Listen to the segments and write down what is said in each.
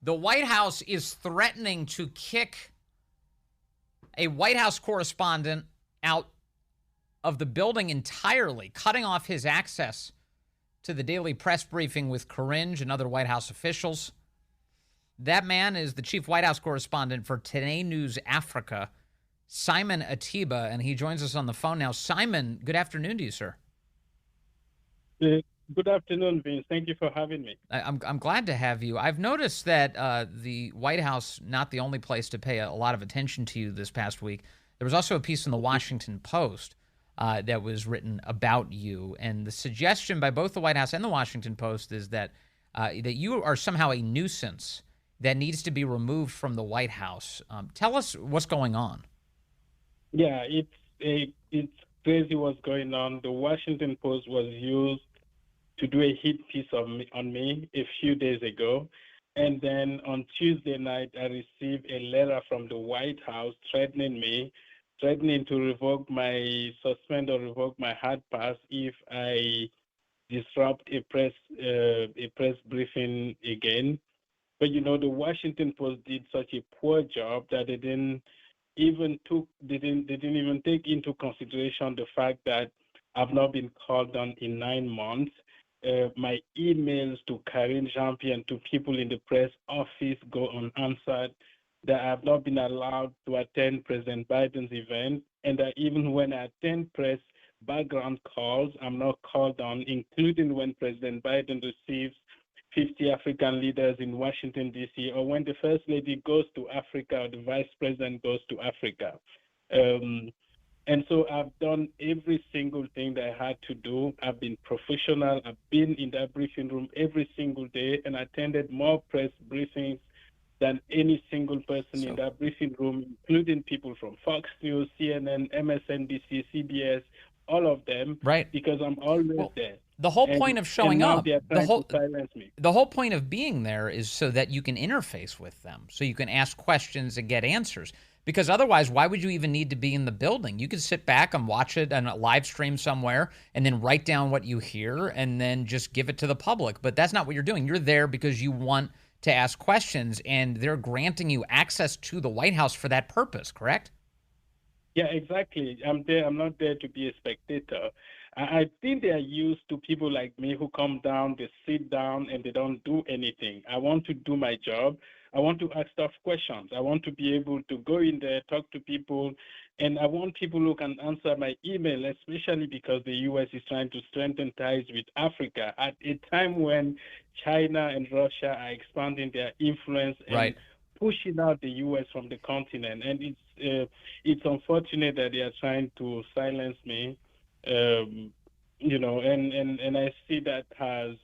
The White House is threatening to kick a White House correspondent out of the building entirely, cutting off his access to the daily press briefing with Corinne and other White House officials. That man is the chief White House correspondent for Today News Africa, Simon Ateba, and he joins us on the phone now. Simon, good afternoon to you, sir. Good afternoon, Vince. Thank you for having me. I'm glad to have you. I've noticed that the White House, not the only place to pay a lot of attention to you this past week. There was also a piece in the Washington Post that was written about you, and the suggestion by both the White House and the Washington Post is that that you are somehow a nuisance that needs to be removed from the White House. Tell us what's going on. Yeah, it's crazy what's going on. The Washington Post was used to do a hit piece on me a few days ago. And then on Tuesday night, I received a letter from the White House threatening to suspend or revoke my hard pass if I disrupt a press briefing again. But the Washington Post did such a poor job that they didn't even take into consideration the fact that I've not been called on in 9 months. My emails to Karine Jean-Pierre and to people in the press office go unanswered. That I have not been allowed to attend President Biden's event, and that even when I attend press background calls, I'm not called on, including when President Biden receives 50 African leaders in Washington, D.C., or when the First Lady goes to Africa or the Vice President goes to Africa. And so I've done every single thing that I had to do. I've been professional. I've been in that briefing room every single day and attended more press briefings than any single person in that briefing room, including people from Fox News, CNN, MSNBC, CBS, all of them, right? Because I'm always there. The whole point of showing up, the whole point of being there is so that you can interface with them, so you can ask questions and get answers. Because otherwise, why would you even need to be in the building? You could sit back and watch it on a live stream somewhere and then write down what you hear and then just give it to the public. But that's not what you're doing. You're there because you want to ask questions, and they're granting you access to the White House for that purpose, correct? Yeah, exactly. I'm there. I'm not there to be a spectator. I think they are used to people like me who come down, they sit down, and they don't do anything. I want to do my job. I want to ask tough questions. I want to be able to go in there, talk to people, and I want people who can answer my email, especially because the U.S. is trying to strengthen ties with Africa at a time when China and Russia are expanding their influence and pushing out the U.S. from the continent. And it's unfortunate that they are trying to silence me. And I see that as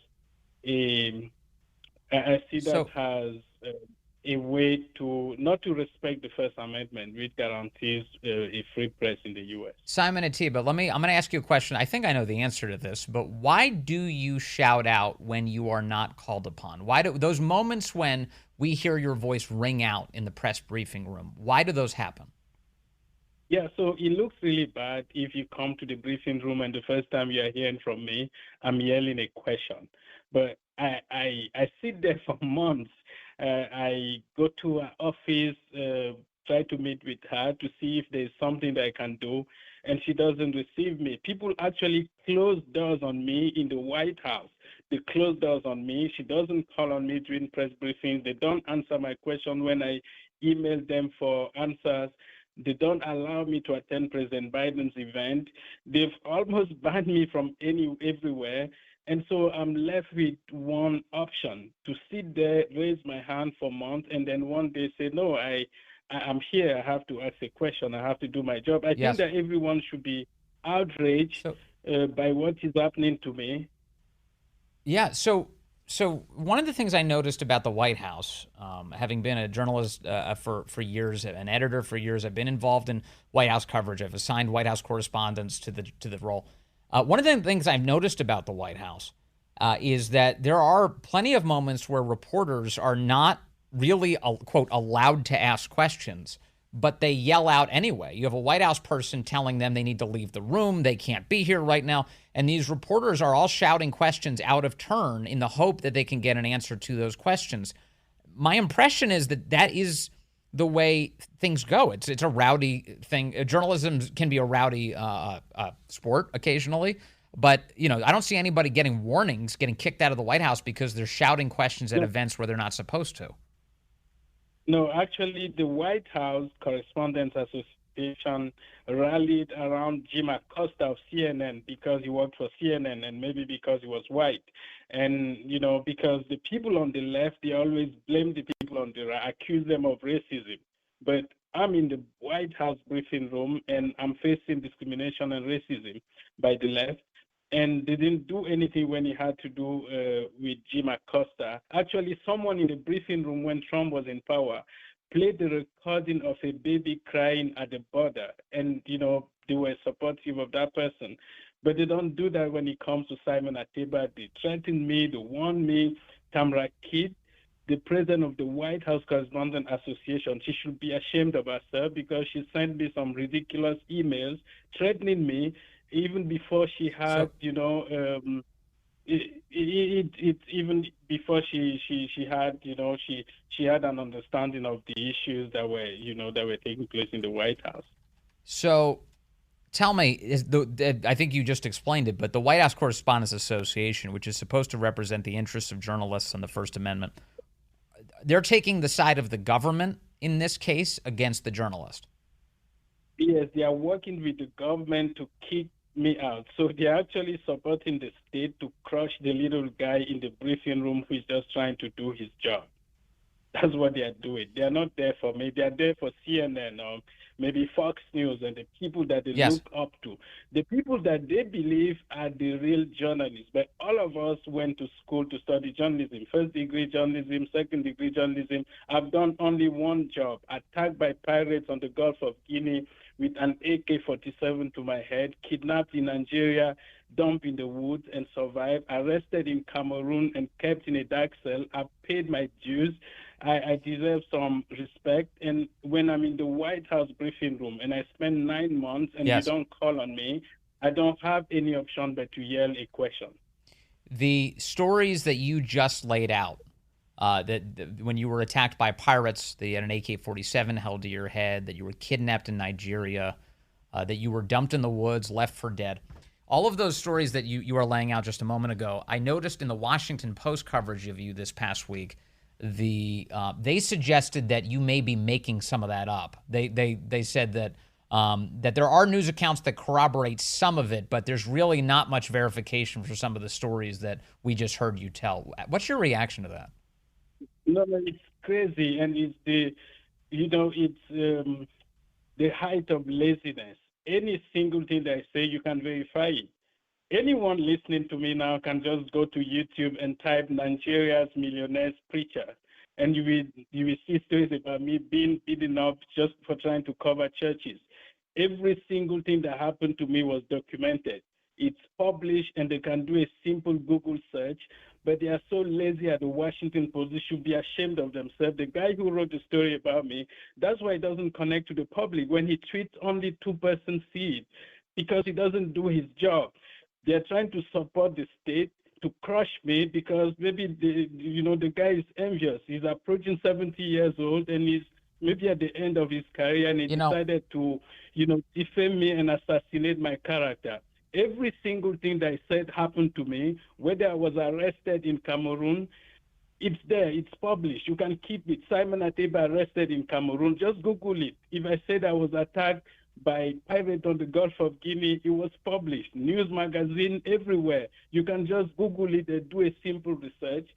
a way to not to respect the First Amendment, which guarantees a free press in the U.S. Simon Ateba, I'm going to ask you a question. I think I know the answer to this, but why do you shout out when you are not called upon? Why do those moments when we hear your voice ring out in the press briefing room? Why do those happen? Yeah, so it looks really bad if you come to the briefing room and the first time you are hearing from me, I'm yelling a question. But I sit there for months. I go to her office, try to meet with her to see if there's something that I can do, and she doesn't receive me. People actually close doors on me in the White House. They close doors on me. She doesn't call on me during press briefings. They don't answer my question when I email them for answers. They don't allow me to attend President Biden's event. They've almost banned me from everywhere. And so I'm left with one option, to sit there, raise my hand for months, and then one day say, no, I'm here. I have to ask a question. I have to do my job. I think that everyone should be outraged by what is happening to me. Yeah, so one of the things I noticed about the White House, having been a journalist for years, an editor for years, I've been involved in White House coverage. I've assigned White House correspondents to the role. One of the things I've noticed about the White House is that there are plenty of moments where reporters are not really, quote, allowed to ask questions, but they yell out anyway. You have a White House person telling them they need to leave the room, they can't be here right now, and these reporters are all shouting questions out of turn in the hope that they can get an answer to those questions. my impression is that is the way things go. It's a rowdy thing. Journalism can be a rowdy sport occasionally, but I don't see anybody getting warnings, getting kicked out of the White House because they're shouting questions at events where they're not supposed to. No, actually, the White House Correspondent Association rallied around Jim Acosta of CNN because he worked for CNN and maybe because he was white. And, because the people on the left, they always blame the people on the right, accuse them of racism. But I'm in the White House briefing room and I'm facing discrimination and racism by the left. And they didn't do anything when it had to do with Jim Acosta. Actually, someone in the briefing room when Trump was in power played the recording of a baby crying at the border. And, they were supportive of that person. But they don't do that when it comes to Simon Ateba. They threaten me, they warn me. Tamara Kidd, the president of the White House Correspondent Association, she should be ashamed of herself because she sent me some ridiculous emails threatening me even before she had, even before she had, she had an understanding of the issues that were taking place in the White House. So, tell me, I think you just explained it, but the White House Correspondents Association, which is supposed to represent the interests of journalists on the First Amendment, they're taking the side of the government in this case against the journalist. Yes, they are working with the government to kick me out. So they're actually supporting the state to crush the little guy in the briefing room who is just trying to do his job. That's what they are doing. They are not there for me. They are there for CNN or maybe Fox News and the people that they look up to. The people that they believe are the real journalists. But all of us went to school to study journalism, first degree journalism, second degree journalism. I've done only one job, attacked by pirates on the Gulf of Guinea with an AK-47 to my head, kidnapped in Nigeria, dumped in the woods and survived, arrested in Cameroon and kept in a dark cell. I've paid my dues. I deserve some respect. And when I'm in the White House briefing room and I spend 9 months and you don't call on me, I don't have any option but to yell a question. The stories that you just laid out, that when you were attacked by pirates, they had an AK-47 held to your head, that you were kidnapped in Nigeria, that you were dumped in the woods, left for dead. All of those stories that you were laying out just a moment ago, I noticed in the Washington Post coverage of you this past week, they suggested that you may be making some of that up. They said that that there are news accounts that corroborate some of it, but there's really not much verification for some of the stories that we just heard you tell. What's your reaction to that? No, it's crazy, and it's the height of laziness. Any single thing that I say, you can verify it. Anyone listening to me now can just go to YouTube and type Nigeria's millionaires preacher, and you will see stories about me being beaten up just for trying to cover churches. Every single thing that happened to me was documented. It's published, and they can do a simple Google search, but they are so lazy at the Washington Post. They should be ashamed of themselves. The guy who wrote the story about me, that's why he doesn't connect to the public. When he tweets, only 2% see it because he doesn't do his job. They're trying to support the state to crush me because maybe the guy is envious. He's approaching 70 years old and he's maybe at the end of his career, and he decided to, defame me and assassinate my character. Every single thing that I said happened to me, whether I was arrested in Cameroon, it's there, it's published. You can keep it. Simon Ateba arrested in Cameroon. Just Google it. If I said I was attacked by pirates on the Gulf of Guinea, it was published. News magazine everywhere. You can just Google it and do a simple research.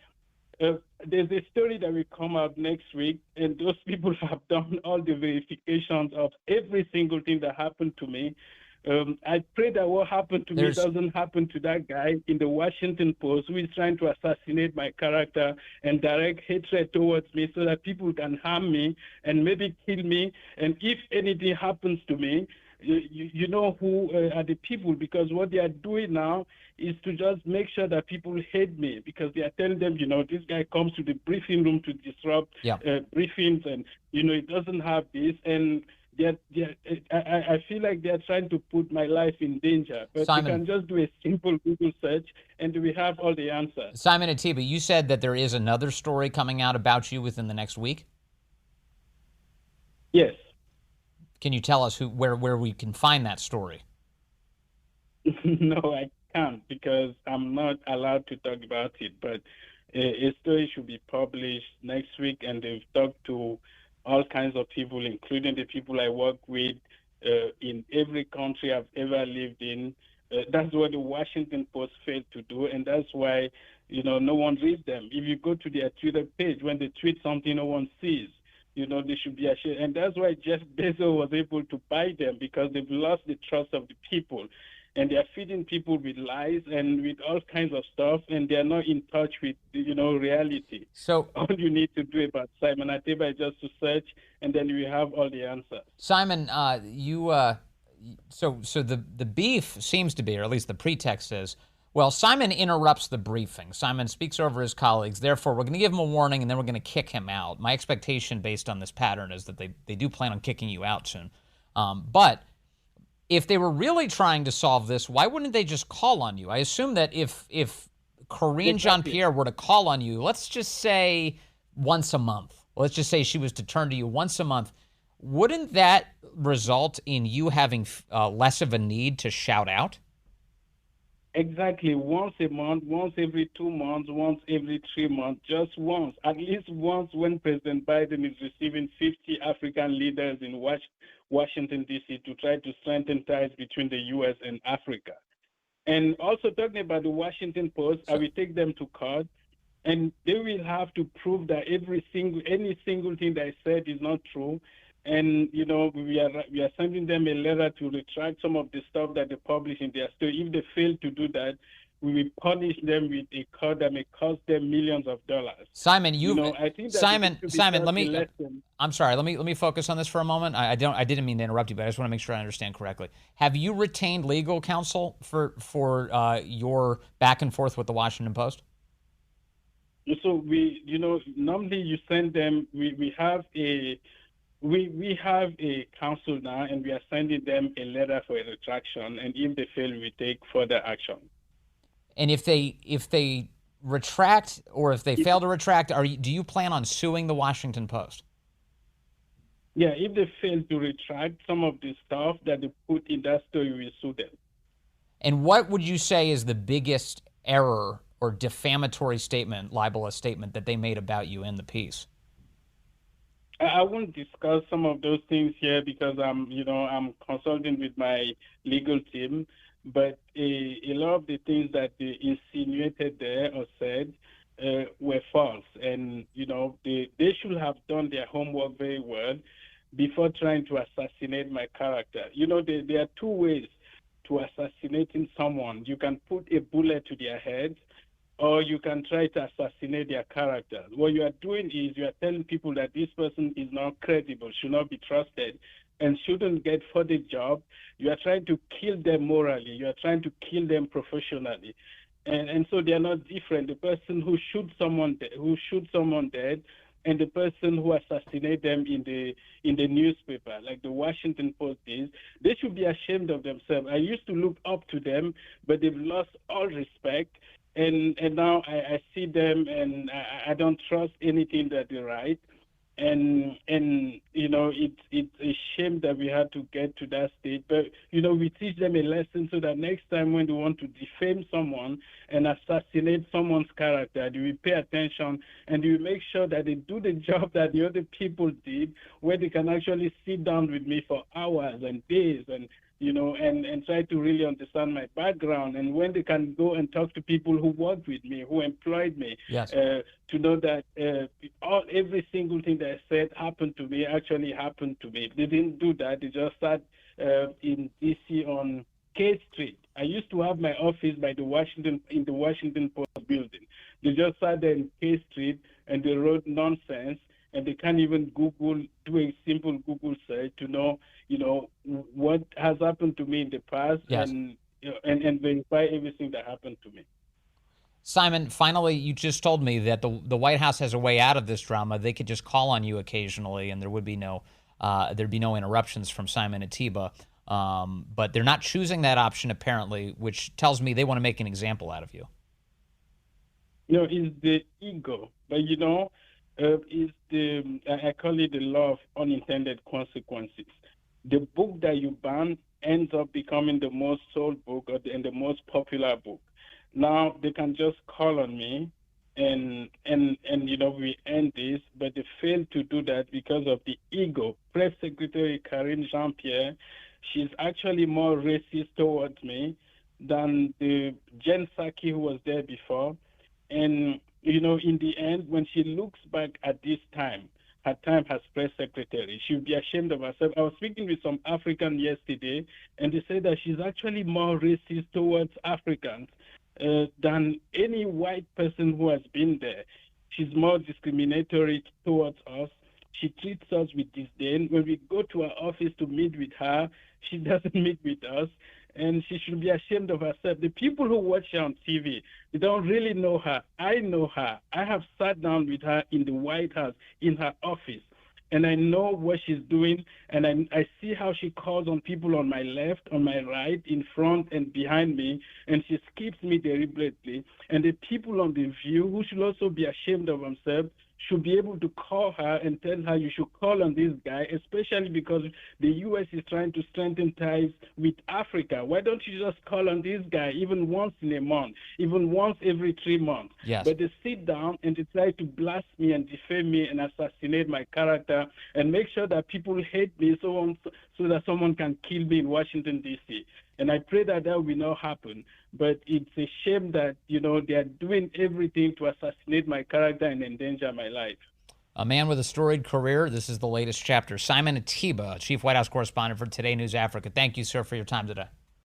There's a story that will come out next week, and those people have done all the verifications of every single thing that happened to me. I pray that what happened to me doesn't happen to that guy in the Washington Post who is trying to assassinate my character and direct hatred towards me so that people can harm me and maybe kill me. And if anything happens to me, you know who are the people, because what they are doing now is to just make sure that people hate me because they are telling them, this guy comes to the briefing room to disrupt briefings and, it doesn't have this. And I feel like they're trying to put my life in danger, but they Simon, can just do a simple Google search and we have all the answers. Simon Ateba, you said that there is another story coming out about you within the next week. Yes. Can you tell us where we can find that story? No, I can't because I'm not allowed to talk about it. But a story should be published next week, and they've talked to all kinds of people, including the people I work with in every country I've ever lived in. That's what the Washington Post failed to do, and that's why no one reads them. If you go to their Twitter page, when they tweet something, no one sees. They should be ashamed. And that's why Jeff Bezos was able to buy them because they've lost the trust of the people. And they're feeding people with lies and with all kinds of stuff, and they're not in touch with, reality. So all you need to do about Simon Ateba is just to search, and then you have all the answers. Simon, so the beef seems to be, or at least the pretext is, well, Simon interrupts the briefing. Simon speaks over his colleagues. Therefore, we're going to give him a warning, and then we're going to kick him out. My expectation, based on this pattern, is that they do plan on kicking you out soon. But if they were really trying to solve this, why wouldn't they just call on you? I assume that if Corinne Jean-Pierre were to call on you, let's just say once a month. Let's just say she was to turn to you once a month. Wouldn't that result in you having less of a need to shout out? Exactly. Once a month, once every 2 months, once every 3 months, just once. At least once when President Biden is receiving 50 African leaders in Washington, D.C. to try to strengthen ties between the U.S. and Africa. And also talking about the Washington Post, I will take them to court, and they will have to prove that any single thing that I said is not true. And we are sending them a letter to retract some of the stuff that they publish in their story. If they fail to do that, we will punish them with a court that may cost them millions of dollars. Simon, I think that Simon, let me. I'm sorry. Let me focus on this for a moment. I didn't mean to interrupt you, but I just want to make sure I understand correctly. Have you retained legal counsel for your back and forth with the Washington Post? So normally you send them. We have a counsel now, and we are sending them a letter for a retraction. And if they fail, we take further action. And if they retract, or if they fail to retract, do you plan on suing the Washington Post? Yeah, if they fail to retract some of the stuff that they put in that story, we sue them. And what would you say is the biggest error or defamatory statement, libelous statement, that they made about you in the piece? I won't discuss some of those things here because I'm consulting with my legal team. But a lot of the things that they insinuated there or said were false, and they should have done their homework very well before trying to assassinate my character. There are two ways to assassinating someone. You can put a bullet to their head, or you can try to assassinate their character. What you are doing is you are telling people that this person is not credible, should not be trusted, and shouldn't get for the job. You are trying to kill them morally. You are trying to kill them professionally. And so they are not different. The person who shoots someone dead, and the person who assassinates them in the newspaper, like the Washington Post is, they should be ashamed of themselves. I used to look up to them, but they've lost all respect. And now I see them, and I don't trust anything that they write. And it's a shame that we had to get to that state. But we teach them a lesson so that next time when they want to defame someone and assassinate someone's character, they will pay attention and they will make sure that they do the job that the other people did, where they can actually sit down with me for hours and days and try to really understand my background. And when they can go and talk to people who worked with me, who employed me, yes, to know that every single thing that I said happened to me actually happened to me. They didn't do that. They just sat in D.C. on K Street. I used to have my office in the Washington Post building. They just sat there in K Street and they wrote nonsense. And they can't even do a simple Google search to know, what has happened to me in the past, yes, and verify everything that happened to me. Simon, finally, you just told me that the White House has a way out of this drama. They could just call on you occasionally, and there would be no there'd be no interruptions from Simon Ateba. But they're not choosing that option, apparently, which tells me they want to make an example out of you. It's the ego, but it's I call it the law of unintended consequences. The book that you ban ends up becoming the most sold book and the most popular book. Now they can just call on me and we end this, but they fail to do that because of the ego. Press Secretary Karine Jean-Pierre, she's actually more racist towards me than the Jen Psaki who was there before. And, in the end, when she looks back at this time, her time as press secretary, she'll be ashamed of herself. I was speaking with some African yesterday, and they said that she's actually more racist towards Africans than any white person who has been there. She's more discriminatory towards us. She treats us with disdain. When we go to her office to meet with her, she doesn't meet with us, and she should be ashamed of herself. The people who watch her on TV, they don't really know her. I know her. I have sat down with her in the White House, in her office, and I know what she's doing, and I see how she calls on people on my left, on my right, in front and behind me, and she skips me deliberately. And the people on The View, who should also be ashamed of themselves, should be able to call her and tell her you should call on this guy, especially because the U.S. is trying to strengthen ties with Africa. Why don't you just call on this guy even once in a month, even once every 3 months? Yes. But they sit down and they try to blast me and defame me and assassinate my character and make sure that people hate me so that someone can kill me in Washington, D.C. And I pray that will not happen. But it's a shame that, they are doing everything to assassinate my character and endanger my life. A man with a storied career. This is the latest chapter. Simon Ateba, Chief White House Correspondent for Today News Africa. Thank you, sir, for your time today.